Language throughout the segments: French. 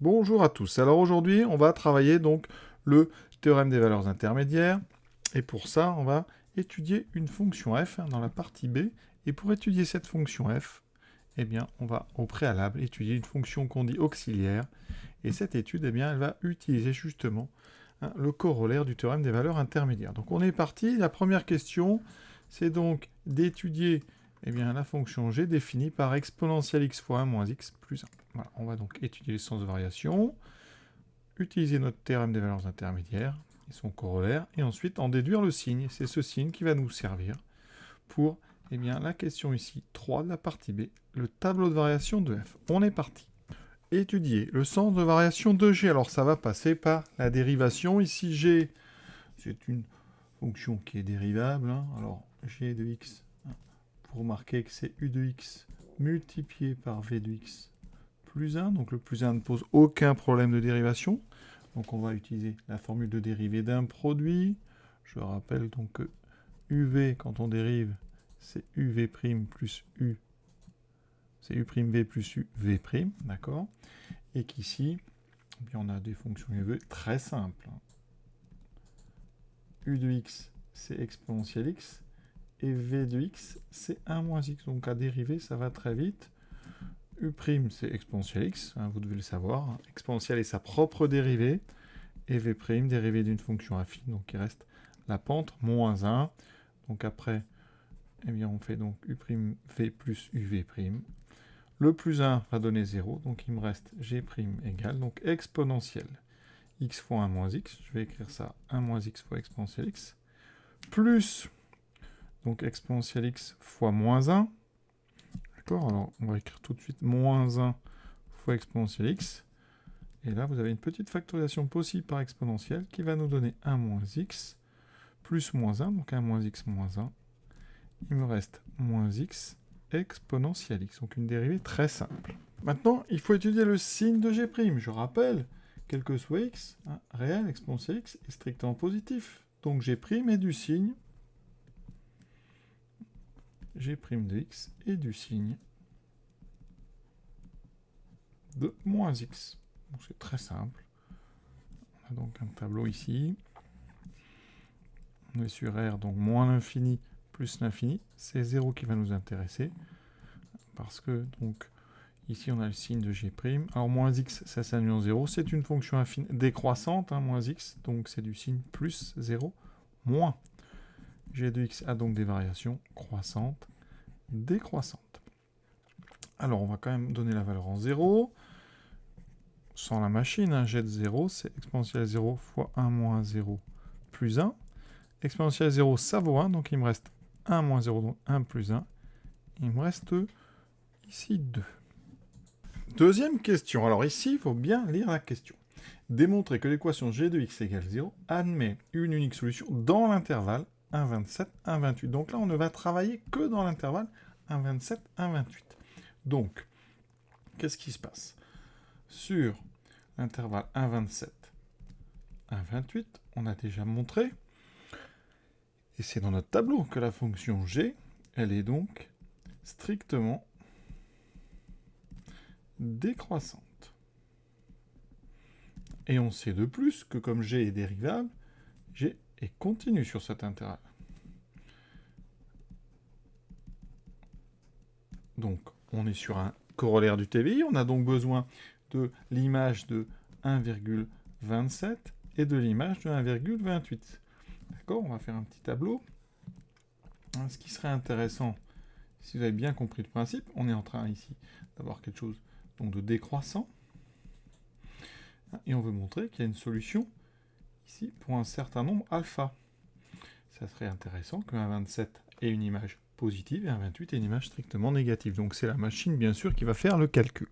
Bonjour à tous. Alors aujourd'hui, on va travailler donc le théorème des valeurs intermédiaires. Et pour ça, on va étudier une fonction f dans la partie B. Et pour étudier cette fonction f, eh bien, on va au préalable étudier une fonction qu'on dit auxiliaire. Et cette étude, eh bien, elle va utiliser justement le corollaire du théorème des valeurs intermédiaires. Donc on est parti. La première question, c'est donc d'étudier la fonction g définie par exponentielle x fois 1 moins x plus 1. Voilà, on va donc étudier les sens de variation, utiliser notre théorème des valeurs intermédiaires et son corollaire, et ensuite en déduire le signe. C'est ce signe qui va nous servir pour la question ici 3 de la partie B, le tableau de variation de f. On est parti. Étudier le sens de variation de g. Alors ça va passer par la dérivation. Ici g, c'est une fonction qui est dérivable. Alors g de x, vous remarquez que c'est u de x multiplié par v de x plus 1. Donc le plus 1 ne pose aucun problème de dérivation. Donc on va utiliser la formule de dérivée d'un produit. Je rappelle donc que uv, quand on dérive, c'est uv' plus u. C'est u'v plus uv', d'accord? Et qu'ici, on a des fonctions uv très simples. U de x, c'est exponentielle x. Et v de x, c'est 1 moins x. Donc à dériver, ça va très vite. U', c'est exponentielle x, vous devez le savoir. Exponentielle est sa propre dérivée. Et v', dérivée d'une fonction affine. Donc il reste la pente, moins 1. Donc après, on fait donc u'v plus uv'. Le plus 1 va donner 0. Donc il me reste g' égale, donc exponentielle x fois 1 moins x. Je vais écrire ça 1 moins x fois exponentielle x. Plus, donc exponentielle x fois moins 1. D'accord, alors on va écrire tout de suite moins 1 fois exponentielle x. Et là, vous avez une petite factorisation possible par exponentielle qui va nous donner 1 moins x plus moins 1, donc 1 moins x moins 1. Il me reste moins x exponentielle x, donc une dérivée très simple. Maintenant, il faut étudier le signe de g'. Je rappelle, quel que soit x, réel, exponentielle x, est strictement positif. Donc g' est du signe g' de x est du signe de moins x. C'est très simple. On a donc un tableau ici. On est sur R, donc moins l'infini plus l'infini. C'est 0 qui va nous intéresser. Parce que, donc, ici, on a le signe de g'. Alors, moins x, ça s'annule en 0. C'est une fonction affine décroissante, moins x. Donc, c'est du signe plus 0, moins. G de x a donc des variations croissantes, décroissantes. Alors, on va quand même donner la valeur en 0. Sans la machine, g de 0, c'est exponentielle 0 fois 1 moins 0 plus 1. Exponentielle 0, ça vaut 1, donc il me reste 1 moins 0, donc 1 plus 1. Il me reste ici 2. Deuxième question. Alors ici, il faut bien lire la question. Démontrer que l'équation g de x égale 0 admet une unique solution dans l'intervalle 1,27, 1,28. Donc là, on ne va travailler que dans l'intervalle 1,27, 1,28. Donc, qu'est-ce qui se passe? Sur l'intervalle 1,27, 1,28, on a déjà montré, et c'est dans notre tableau, que la fonction g, elle est donc strictement décroissante. Et on sait de plus que comme g est dérivable, g est continu sur cet intervalle. Donc, on est sur un corollaire du TVI, on a donc besoin de l'image de 1,27 et de l'image de 1,28. D'accord, on va faire un petit tableau. Ce qui serait intéressant, si vous avez bien compris le principe, on est en train ici d'avoir quelque chose donc de décroissant. Et on veut montrer qu'il y a une solution ici pour un certain nombre alpha. Ça serait intéressant que 1,27 ait une image positive et 1,28 ait une image strictement négative. Donc c'est la machine, bien sûr, qui va faire le calcul.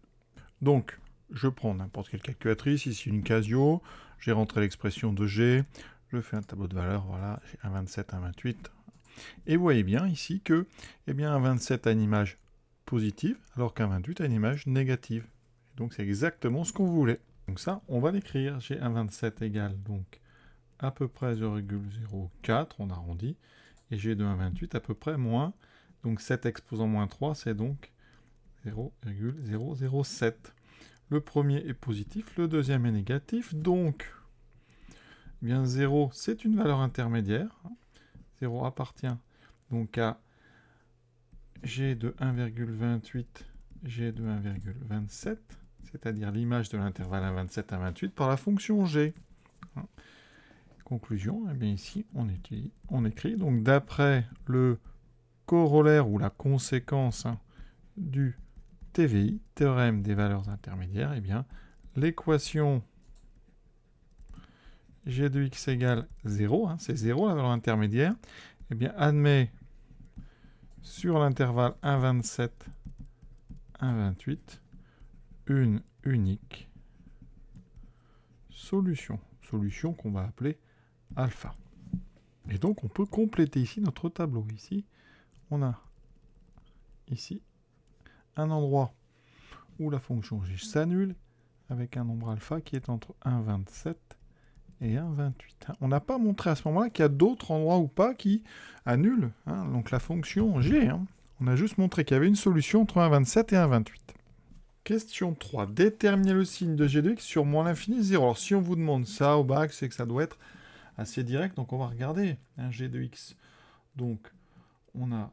Donc, je prends n'importe quelle calculatrice, ici une Casio, j'ai rentré l'expression de G, je fais un tableau de valeurs, voilà, j'ai 1,27, 1,28. Et vous voyez bien ici que 1,27 a une image positive, alors qu'un,28 a une image négative. Et donc c'est exactement ce qu'on voulait. Donc ça, on va l'écrire. J'ai 1,27 égale donc à peu près 0,04, on arrondit, et j'ai de 1,28 à peu près moins, donc 7 exposant moins 3, c'est donc 0,007. Le premier est positif, le deuxième est négatif. Donc, eh bien 0, c'est une valeur intermédiaire. 0 appartient donc à g de 1,28, g de 1,27, c'est-à-dire l'image de l'intervalle 1,27 à 28 par la fonction g. Conclusion, eh bien ici, on écrit, donc d'après le corollaire ou la conséquence du TVI, théorème des valeurs intermédiaires, eh bien, l'équation g de x égale 0, c'est 0 la valeur intermédiaire, eh bien, admet sur l'intervalle 1,27, 1,28, une unique solution. Solution qu'on va appeler alpha. Et donc, on peut compléter ici notre tableau. Ici, on a ici un endroit où la fonction g s'annule avec un nombre alpha qui est entre 1,27 et 1,28. On n'a pas montré à ce moment-là qu'il y a d'autres endroits ou pas qui annulent donc la fonction g. On a juste montré qu'il y avait une solution entre 1,27 et 1,28. Question 3. Déterminer le signe de g de x sur moins l'infini 0. Alors si on vous demande ça au bac, c'est que ça doit être assez direct. Donc on va regarder g de x. Donc on a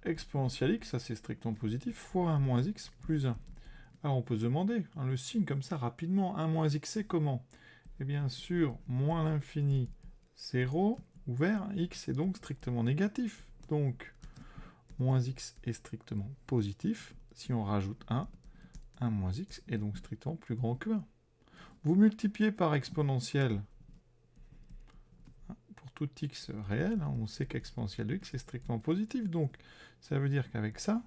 exponentielle x, ça c'est strictement positif, fois 1 moins x plus 1. Alors on peut se demander, le signe comme ça rapidement, 1 moins x c'est comment? Eh bien sur moins l'infini 0, ouvert, x est donc strictement négatif. Donc moins x est strictement positif. Si on rajoute 1, 1 moins x est donc strictement plus grand que 1. Vous multipliez par exponentielle pour tout x réel, on sait qu'exponentielle de x est strictement positif. Donc ça veut dire qu'avec ça,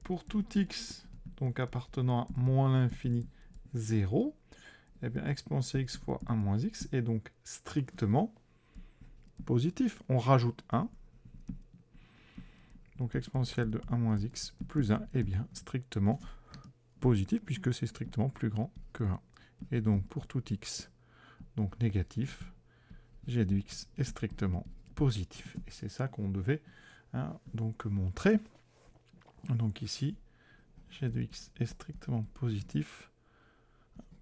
pour tout x donc appartenant à moins l'infini 0, eh bien exponentielle x fois 1 moins x est donc strictement positif. On rajoute 1. Donc exponentielle de 1 moins x plus 1 est bien strictement positif puisque c'est strictement plus grand que 1. Et donc pour tout x donc négatif, g de x est strictement positif. Et c'est ça qu'on devait donc montrer. Donc ici, g de x est strictement positif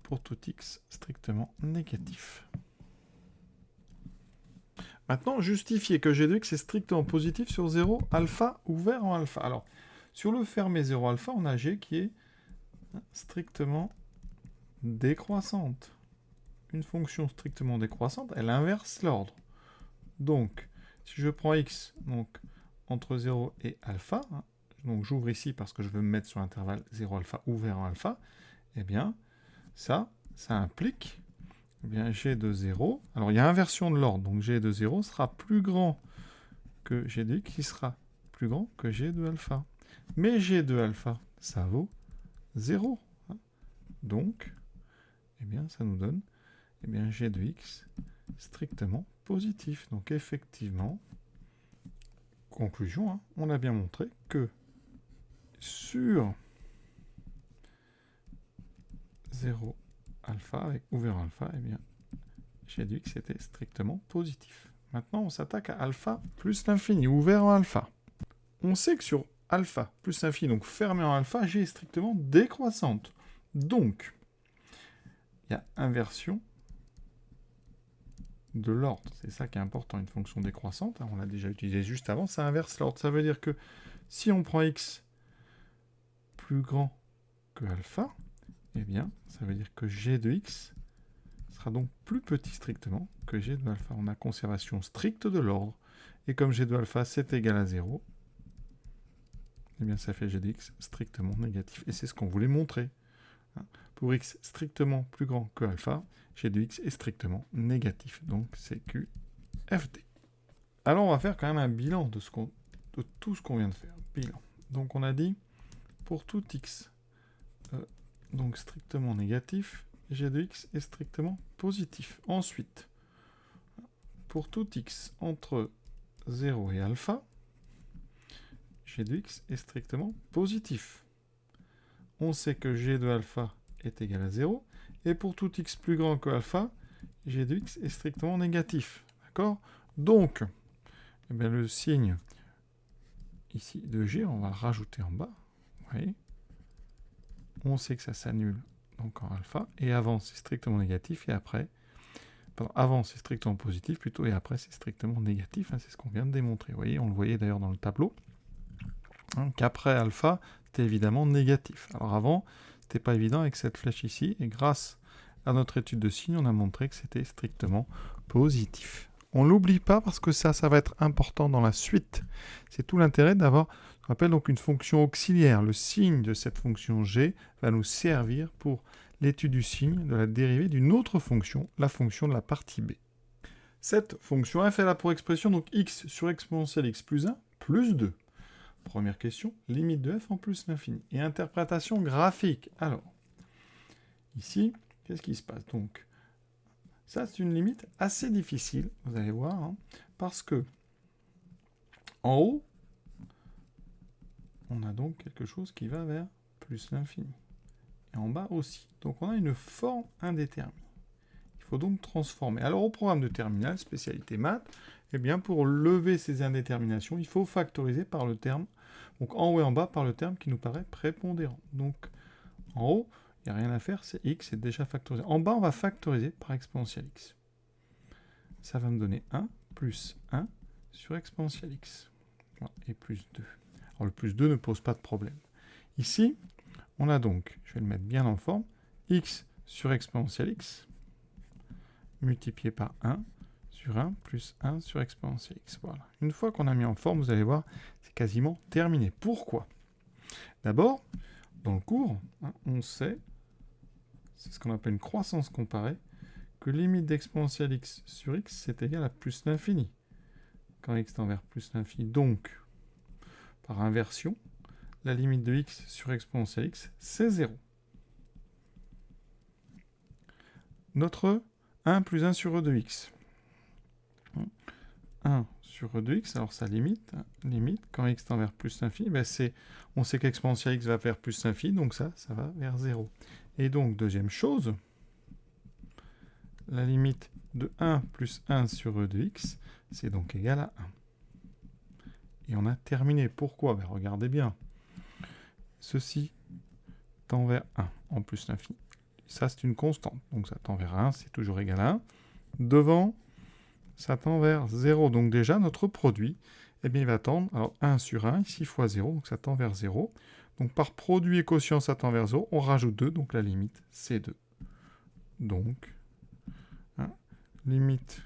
pour tout x strictement négatif. Maintenant, justifier que g de x est strictement positif sur 0 alpha ouvert en alpha. Alors, sur le fermé 0 alpha, on a g qui est strictement décroissante. Une fonction strictement décroissante, elle inverse l'ordre. Donc, si je prends x donc, entre 0 et alpha, donc j'ouvre ici parce que je veux me mettre sur l'intervalle 0 alpha ouvert en alpha, eh bien, ça implique g de 0. Alors, il y a inversion de l'ordre, donc g de 0 sera plus grand que g de x, qui sera plus grand que g de alpha. Mais g de alpha, ça vaut 0. Donc, eh bien, ça nous donne g de x strictement positif. Donc, effectivement, conclusion, on a bien montré que sur 0 alpha avec ouvert alpha, eh bien, g de x était strictement positif. Maintenant, on s'attaque à alpha plus l'infini, ouvert en alpha. On sait que sur alpha plus l'infini, donc fermé en alpha, g est strictement décroissante. Donc, il y a inversion de l'ordre. C'est ça qui est important, une fonction décroissante. On l'a déjà utilisé juste avant, ça inverse l'ordre. Ça veut dire que si on prend x plus grand que alpha, eh bien, ça veut dire que g de x sera donc plus petit strictement que g de alpha. On a conservation stricte de l'ordre. Et comme g de alpha, c'est égal à 0, eh bien, ça fait g de x strictement négatif. Et c'est ce qu'on voulait montrer. Pour x strictement plus grand que alpha, g de x est strictement négatif. Donc, c'est QFD. Alors, on va faire quand même un bilan de tout ce qu'on vient de faire. Bilan. Donc, on a dit, pour tout x donc strictement négatif, g de x est strictement positif. Ensuite, pour tout x entre 0 et alpha, g de x est strictement positif. On sait que g de alpha est égal à 0. Et pour tout x plus grand que alpha, g de x est strictement négatif. D'accord? Donc, eh bien, le signe ici de g, on va le rajouter en bas. Vous voyez? on sait que ça s'annule donc en alpha, et avant c'est strictement négatif, et après, pardon, avant c'est strictement positif plutôt, et après c'est strictement négatif, hein, c'est ce qu'on vient de démontrer. Vous voyez, on le voyait d'ailleurs dans le tableau, hein, qu'après alpha, c'était évidemment négatif. Alors avant, c'était pas évident avec cette flèche ici, et grâce à notre étude de signe, on a montré que c'était strictement positif. On ne l'oublie pas parce que ça va être important dans la suite. C'est tout l'intérêt d'avoir ce qu'on appelle donc une fonction auxiliaire. Le signe de cette fonction g va nous servir pour l'étude du signe de la dérivée d'une autre fonction, la fonction de la partie b. Cette fonction f est là pour expression donc x sur exponentielle x plus 1 plus 2. Première question, limite de f en plus l'infini. Et interprétation graphique. Alors, ici, qu'est-ce qui se passe? Donc, ça, c'est une limite assez difficile, vous allez voir, hein, parce que en haut, on a donc quelque chose qui va vers plus l'infini. Et en bas aussi. Donc, on a une forme indéterminée. Il faut donc transformer. Alors, au programme de terminale, spécialité maths, eh bien, pour lever ces indéterminations, il faut factoriser par le terme, donc en haut et en bas, par le terme qui nous paraît prépondérant. Donc, en haut, il n'y a rien à faire, c'est x, c'est déjà factorisé. En bas, on va factoriser par exponentielle x. Ça va me donner 1 plus 1 sur exponentielle x. Et plus 2. Alors le plus 2 ne pose pas de problème. Ici, on a donc, je vais le mettre bien en forme, x sur exponentielle x multiplié par 1 sur 1 plus 1 sur exponentielle x. Voilà. Une fois qu'on a mis en forme, vous allez voir, c'est quasiment terminé. Pourquoi? D'abord, dans le cours, hein, on sait, c'est ce qu'on appelle une croissance comparée, que limite d'exponentielle x sur x, c'est égal à plus l'infini. Quand x tend vers plus l'infini, donc, par inversion, la limite de x sur exponentielle x, c'est 0. Notre 1 plus 1 sur e de x. 1 sur e de x, alors sa limite, quand x tend vers plus l'infini, ben on sait qu'exponentielle x va vers plus l'infini, donc ça va vers 0. Et donc, deuxième chose, la limite de 1 plus 1 sur e de x, c'est donc égal à 1. Et on a terminé. Pourquoi? Ben regardez bien. Ceci tend vers 1 en plus l'infini. Ça, c'est une constante. Donc ça tend vers 1, c'est toujours égal à 1. Devant, ça tend vers 0. Donc déjà, notre produit, eh bien, il va tendre, alors 1 sur 1, ici fois 0, donc ça tend vers 0. Donc par produit et quotient, ça tend vers 0. On rajoute 2, donc la limite, c'est 2. Donc, limite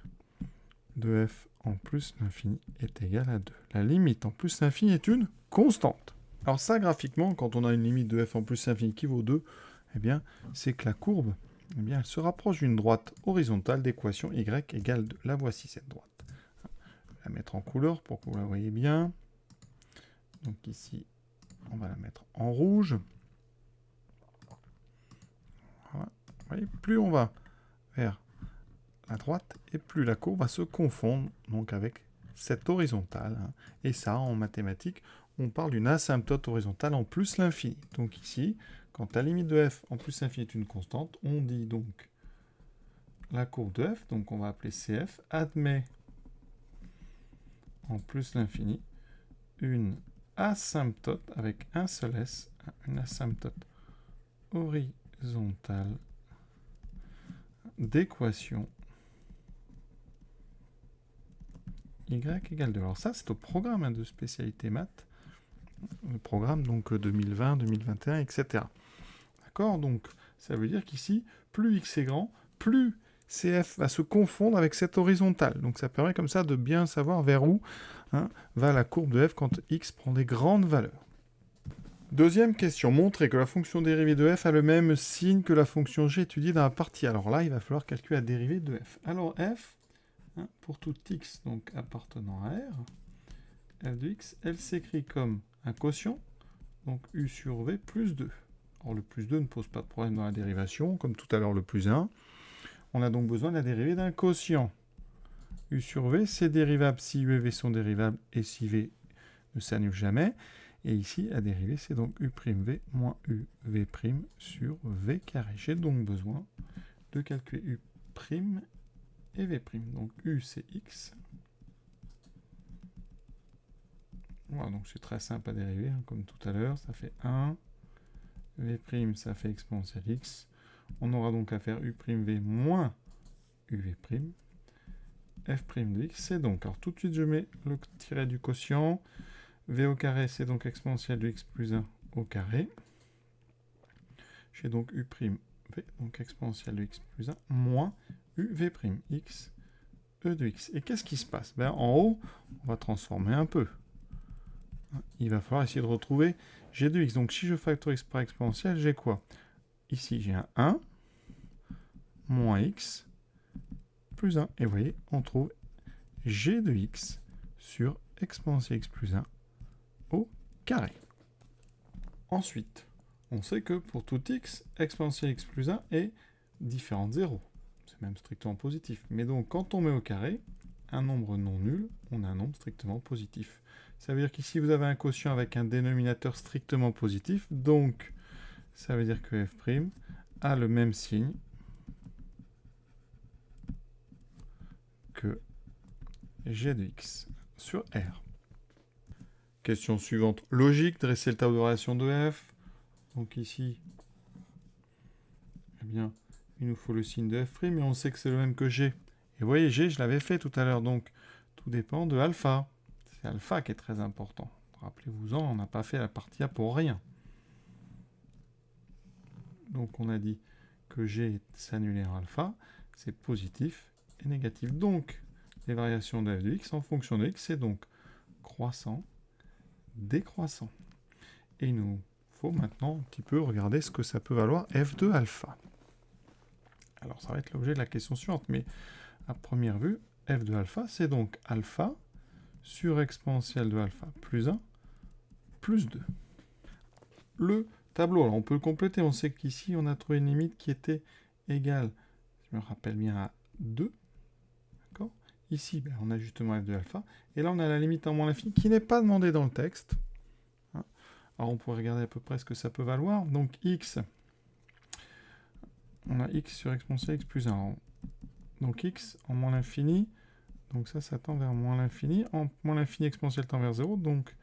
de f en plus l'infini est égale à 2. La limite en plus l'infini est une constante. Alors ça, graphiquement, quand on a une limite de f en plus l'infini qui vaut 2, eh bien, c'est que la courbe, eh bien, elle se rapproche d'une droite horizontale d'équation y égale 2. La voici, cette droite. Je vais la mettre en couleur pour que vous la voyez bien. Donc ici, on va la mettre en rouge. Voilà. Vous voyez, plus on va vers la droite, et plus la courbe va se confondre donc avec cette horizontale. Hein. Et ça, en mathématiques, on parle d'une asymptote horizontale en plus l'infini. Donc ici, quand la limite de f en plus l'infini est une constante, on dit donc la courbe de f, donc on va appeler CF, admet en plus l'infini une asymptote avec un seul S, une asymptote horizontale d'équation y égale 2. Alors ça, c'est au programme de spécialité maths, le programme donc 2020, 2021, etc. D'accord? Donc, ça veut dire qu'ici, plus x est grand, plus CF va se confondre avec cette horizontale. Donc ça permet comme ça de bien savoir vers où va la courbe de f quand x prend des grandes valeurs. Deuxième question, montrer que la fonction dérivée de f a le même signe que la fonction g étudiée dans la partie. Alors là, il va falloir calculer la dérivée de f. Alors f, pour tout x donc appartenant à R, f de x, elle s'écrit comme un quotient, donc u sur v plus 2. Alors le plus 2 ne pose pas de problème dans la dérivation, comme tout à l'heure le plus 1. On a donc besoin de la dérivée d'un quotient. U sur v, c'est dérivable si u et v sont dérivables et si v ne s'annule jamais. Et ici, la dérivée, c'est donc u'v moins uv' sur v carré. J'ai donc besoin de calculer u' et v'. Donc u, c'est x. Voilà, donc c'est très simple à dériver, comme tout à l'heure. Ça fait 1 V', ça fait exponentielle x. On aura donc à faire u'v moins uv'. F' de x, c'est donc, alors tout de suite je mets le tiret du quotient. V au carré, c'est donc exponentielle de x plus 1 au carré. J'ai donc u'v, donc exponentielle de x plus 1, moins uv' x, e de x. Et qu'est-ce qui se passe? Ben, en haut, on va transformer un peu. Il va falloir essayer de retrouver g de x. Donc si je factorise par exponentielle, j'ai quoi? Ici, j'ai un 1, moins x, plus 1. Et vous voyez, on trouve g de x sur exponentielle x plus 1 au carré. Ensuite, on sait que pour tout x, exponentielle x plus 1 est différent de 0. C'est même strictement positif. Mais donc, quand on met au carré un nombre non nul, on a un nombre strictement positif. Ça veut dire qu'ici, vous avez un quotient avec un dénominateur strictement positif. Donc, ça veut dire que f' a le même signe que g de x sur R. Question suivante. Logique, dresser le tableau de relation de f. Donc ici, eh bien, il nous faut le signe de f', mais on sait que c'est le même que g. Et vous voyez, g, je l'avais fait tout à l'heure, donc tout dépend de alpha. C'est alpha qui est très important. Rappelez-vous-en, on n'a pas fait la partie A pour rien. Donc on a dit que g s'annulaire alpha, c'est positif et négatif. Donc, les variations de f de x en fonction de x, c'est donc croissant, décroissant. Et il nous faut maintenant un petit peu regarder ce que ça peut valoir f de alpha. Alors ça va être l'objet de la question suivante, mais à première vue, f de alpha, c'est donc alpha sur exponentielle de alpha plus 1 plus 2. Le tableau, alors on peut le compléter, on sait qu'ici on a trouvé une limite qui était égale, je me rappelle bien, à 2. D'accord ? Ici, ben, on a justement f de alpha, et là on a la limite en moins l'infini qui n'est pas demandée dans le texte. Alors on pourrait regarder à peu près ce que ça peut valoir. Donc x, on a x sur exponentielle x plus 1. Donc x en moins l'infini, donc ça tend vers moins l'infini. En moins l'infini, exponentielle tend vers 0, donc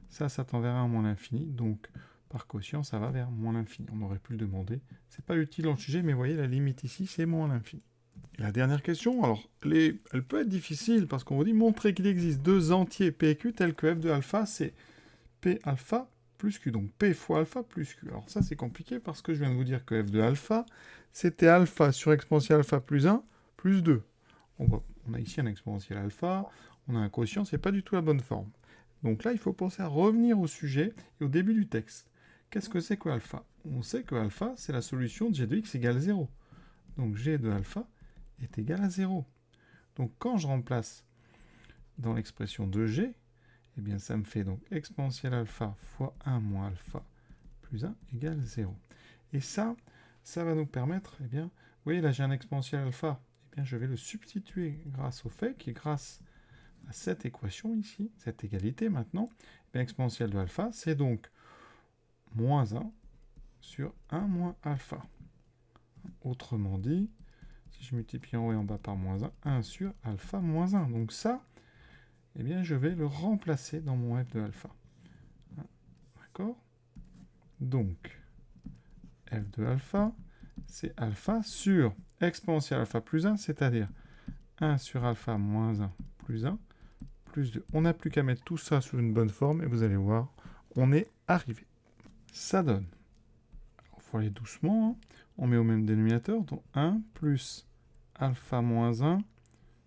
ça tend vers 1 moins l'infini. Donc par quotient, ça va vers moins l'infini. On aurait pu le demander. C'est pas utile dans le sujet, mais vous voyez, la limite ici, c'est moins l'infini. Et la dernière question, alors, elle peut être difficile, parce qu'on vous dit montrer qu'il existe deux entiers P et Q tels que f de alpha, c'est P alpha plus Q, donc P fois alpha plus Q. Alors ça, c'est compliqué parce que je viens de vous dire que f de alpha, c'était alpha sur exponentielle alpha plus 1 plus 2. On a ici un exponentiel alpha, on a un quotient, c'est pas du tout la bonne forme. Donc là, il faut penser à revenir au sujet et au début du texte. Qu'est-ce que c'est que alpha? On sait que alpha, c'est la solution de g de x égale 0. Donc g de alpha est égal à 0. Donc quand je remplace dans l'expression de g, eh bien, ça me fait donc exponentielle alpha fois 1 moins alpha plus 1 égale 0. Et ça va nous permettre, eh bien, vous voyez, là, j'ai un exponentiel alpha. Eh bien, je vais le substituer grâce au fait qui est grâce à cette équation ici, cette égalité maintenant. Eh bien, exponentielle de alpha, c'est donc moins 1 sur 1 moins alpha. Autrement dit, si je multiplie en haut et en bas par moins 1 sur alpha moins 1. Donc ça, eh bien, je vais le remplacer dans mon f de alpha. D'accord? Donc, f de alpha, c'est alpha sur exponentielle alpha plus 1, c'est-à-dire 1 sur alpha moins 1 plus 1 plus 2. On n'a plus qu'à mettre tout ça sous une bonne forme et vous allez voir, on est arrivé. Ça donne, il faut aller doucement, hein. On met au même dénominateur, donc 1 plus alpha moins 1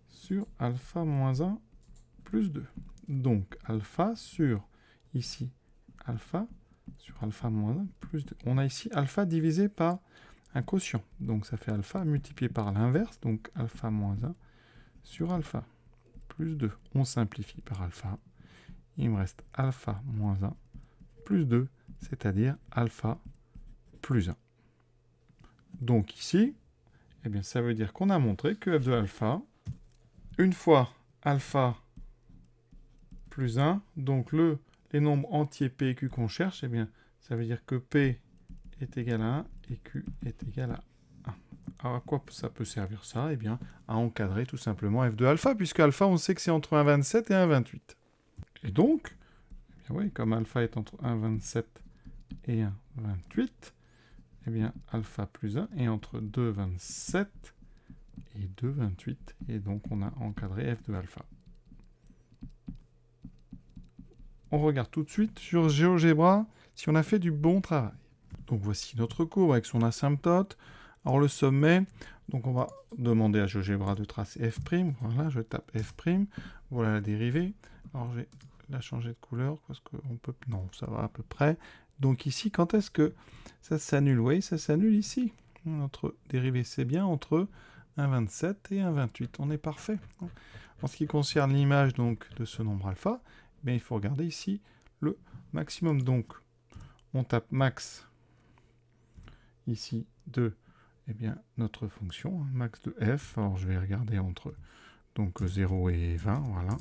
sur alpha moins 1 plus 2. Donc, alpha sur, ici, alpha sur alpha moins 1 plus 2. On a ici alpha divisé par un quotient. Donc, ça fait alpha multiplié par l'inverse, donc alpha moins 1 sur alpha plus 2. On simplifie par alpha. Il me reste alpha moins 1 plus 2, c'est-à-dire alpha plus 1. Donc ici, eh bien, ça veut dire qu'on a montré que f de alpha, une fois alpha plus 1, donc les nombres entiers P et Q qu'on cherche, eh bien, ça veut dire que P est égal à 1 et Q est égal à 1. Alors à quoi ça peut servir ça? Eh bien, à encadrer tout simplement f de alpha, puisque alpha, on sait que c'est entre 1,27 et 1,28. Et donc, eh bien, oui, comme alpha est entre 1,27 et 1,28, eh bien, alpha plus 1 est entre 2,27 et 2,28. Et donc, on a encadré f de alpha. On regarde tout de suite sur GeoGebra si on a fait du bon travail. Donc, voici notre courbe avec son asymptote. Alors, le sommet, donc on va demander à GeoGebra de tracer f'. Voilà, je tape f'. Voilà la dérivée. Alors, je vais la changer de couleur parce qu'on peut... Non, ça va à peu près. Donc ici, quand est-ce que ça s'annule? Oui, ça s'annule ici. Notre dérivée, c'est bien entre 1,27 et 1,28. On est parfait. En ce qui concerne l'image donc de ce nombre alpha, il faut regarder ici le maximum. Donc, on tape max ici de notre fonction, max de f. Alors, je vais regarder entre donc 0 et 20, voilà.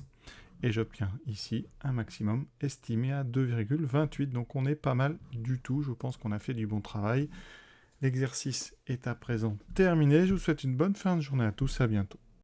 Et j'obtiens ici un maximum estimé à 2,28. Donc, on est pas mal du tout. Je pense qu'on a fait du bon travail. L'exercice est à présent terminé. Je vous souhaite une bonne fin de journée à tous. À bientôt.